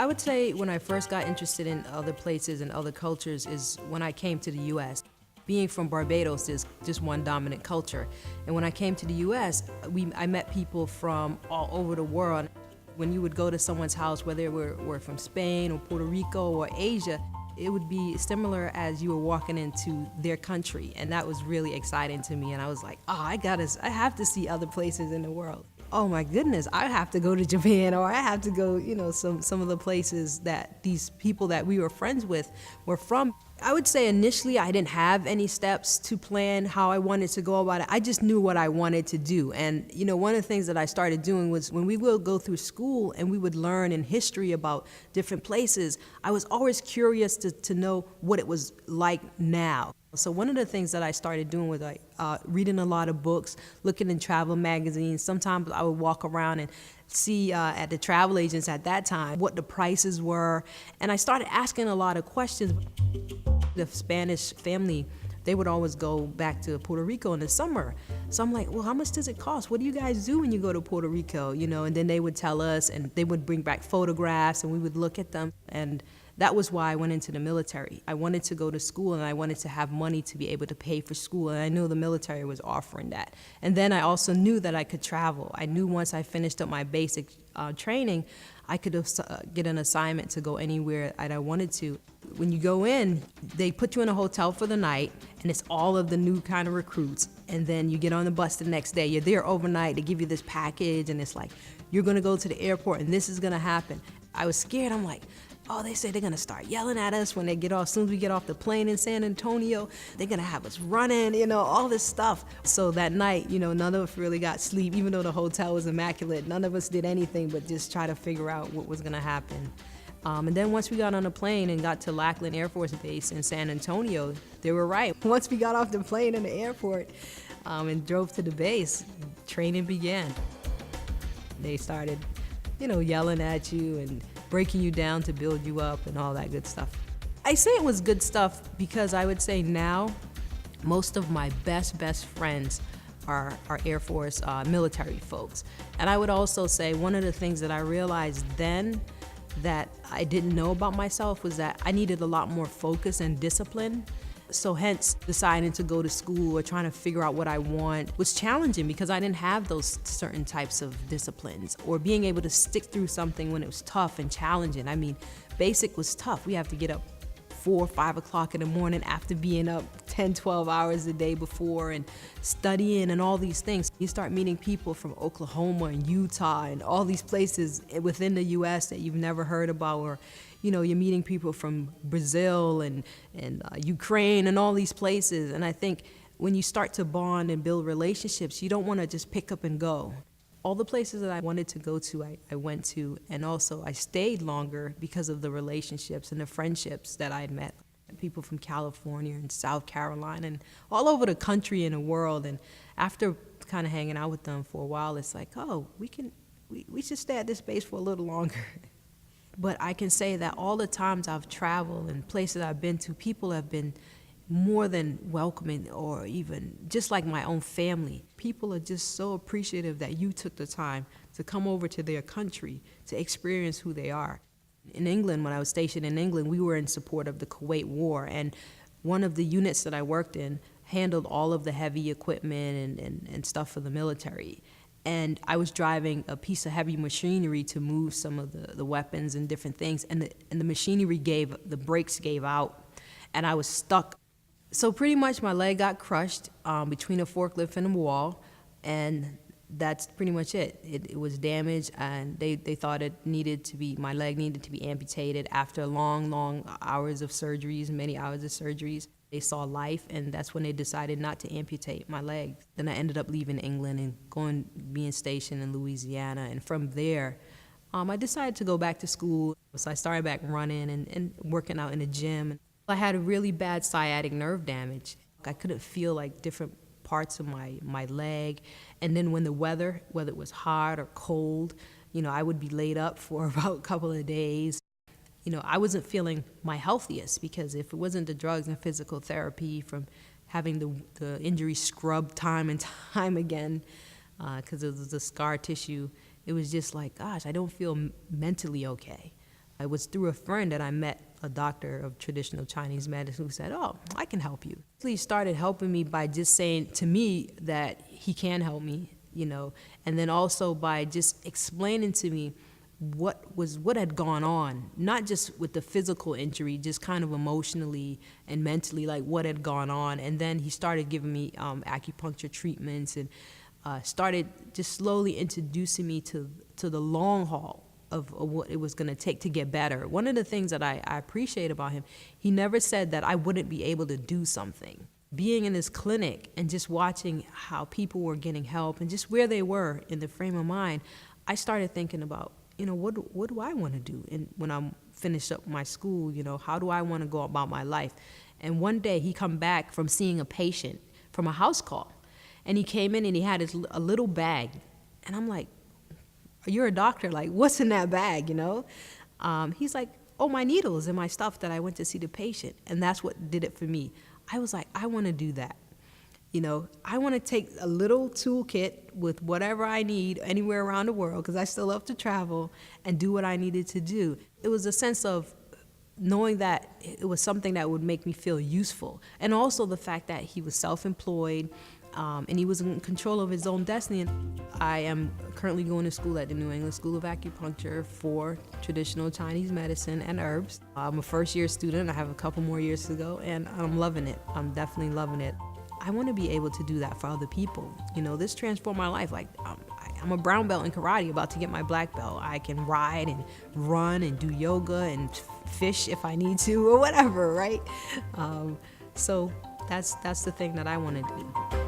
I would say when I first got interested in other places and other cultures is when I came to the U.S. Being from Barbados is just one dominant culture. And when I came to the U.S., I met people from all over the world. When you would go to someone's house, whether they were from Spain or Puerto Rico or Asia, it would be similar as you were walking into their country. And that was really exciting to me. And I was like, oh, I have to see other places in the world. Oh my goodness, I have to go to Japan, or I have to go, some of the places that these people that we were friends with were from. I would say initially I didn't have any steps to plan how I wanted to go about it. I just knew what I wanted to do. And one of the things that I started doing was when we would go through school and we would learn in history about different places, I was always curious to know what it was like now. So one of the things that I started doing was reading a lot of books, looking in travel magazines. Sometimes I would walk around and see at the travel agents at that time what the prices were. And I started asking a lot of questions. The Spanish family, they would always go back to Puerto Rico in the summer. So I'm like, well, how much does it cost? What do you guys do when you go to Puerto Rico? And then they would tell us, and they would bring back photographs and we would look at them. And that was why I went into the military. I wanted to go to school and I wanted to have money to be able to pay for school, and I knew the military was offering that. And then I also knew that I could travel. I knew once I finished up my basic training, I could get an assignment to go anywhere that I wanted to. When you go in, they put you in a hotel for the night, and it's all of the new kind of recruits. And then you get on the bus the next day. You're there overnight. They give you this package, and it's like, you're gonna go to the airport, and this is gonna happen. I was scared. I'm like, oh, they say they're gonna start yelling at us when they get off. As soon as we get off the plane in San Antonio, they're gonna have us running, all this stuff. So that night, none of us really got sleep, even though the hotel was immaculate. None of us did anything but just try to figure out what was gonna happen. And then once we got on a plane and got to Lackland Air Force Base in San Antonio, they were right. Once we got off the plane in the airport and drove to the base, training began. They started, yelling at you and breaking you down to build you up and all that good stuff. I say it was good stuff because I would say now most of my best friends are Air Force military folks. And I would also say one of the things that I realized then that I didn't know about myself was that I needed a lot more focus and discipline. So hence deciding to go to school or trying to figure out what I want was challenging because I didn't have those certain types of disciplines, or being able to stick through something when it was tough and challenging. I mean, basic was tough. We have to get up 4 or 5 o'clock in the morning after being up 10, 12 hours the day before and studying and all these things. You start meeting people from Oklahoma and Utah and all these places within the US that you've never heard about, or you're meeting people from Brazil and Ukraine and all these places. And I think when you start to bond and build relationships, you don't want to just pick up and go. All the places that I wanted to go to, I went to, and also I stayed longer because of the relationships and the friendships that I had met. People from California and South Carolina and all over the country and the world. And after kind of hanging out with them for a while, it's like, oh, we should stay at this base for a little longer. But I can say that all the times I've traveled and places I've been to, people have been more than welcoming, or even just like my own family. People are just so appreciative that you took the time to come over to their country to experience who they are. In England, when I was stationed in England, we were in support of the Kuwait War, and one of the units that I worked in handled all of the heavy equipment and stuff for the military. And I was driving a piece of heavy machinery to move some of the weapons and different things, and the machinery the brakes gave out, and I was stuck. So pretty much my leg got crushed between a forklift and a wall, and that's pretty much it. It was damaged, and they thought my leg needed to be amputated after long hours of surgeries, many hours of surgeries. They saw life, and that's when they decided not to amputate my leg. Then I ended up leaving England and being stationed in Louisiana, and from there, I decided to go back to school. So I started back running and working out in the gym. I had a really bad sciatic nerve damage. I couldn't feel like different parts of my leg, and then when the weather, whether it was hot or cold, I would be laid up for about a couple of days. I wasn't feeling my healthiest because if it wasn't the drugs and physical therapy from having the injury scrubbed time and time again, because it was the scar tissue, it was just like, gosh, I don't feel mentally okay. It was through a friend that I met a doctor of traditional Chinese medicine who said, "Oh, I can help you." He started helping me by just saying to me that he can help me, and then also by just explaining to me what had gone on, not just with the physical injury, just kind of emotionally and mentally, like what had gone on. And then he started giving me acupuncture treatments and started just slowly introducing me to the long haul of what it was going to take to get better. One of the things that I appreciate about him, he never said that I wouldn't be able to do something. Being in his clinic and just watching how people were getting help and just where they were in the frame of mind, I started thinking about, what do I want to do? And when I'm finished up my school, how do I want to go about my life? And one day he come back from seeing a patient from a house call. And he came in and he had a little bag. And I'm like, "You're a doctor, like what's in that bag, He's like, "Oh, my needles and my stuff that I went to see the patient." And that's what did it for me. I was like, I want to do that. I want to take a little toolkit with whatever I need anywhere around the world, because I still love to travel, and do what I needed to do. It was a sense of knowing that it was something that would make me feel useful. And also the fact that he was self-employed, and he was in control of his own destiny. I am currently going to school at the New England School of Acupuncture for traditional Chinese medicine and herbs. I'm a first-year student. I have a couple more years to go, and I'm loving it. I'm definitely loving it. I want to be able to do that for other people. This transformed my life. Like, I'm a brown belt in karate, about to get my black belt. I can ride and run and do yoga and fish if I need to, or whatever, right? So that's the thing that I want to do.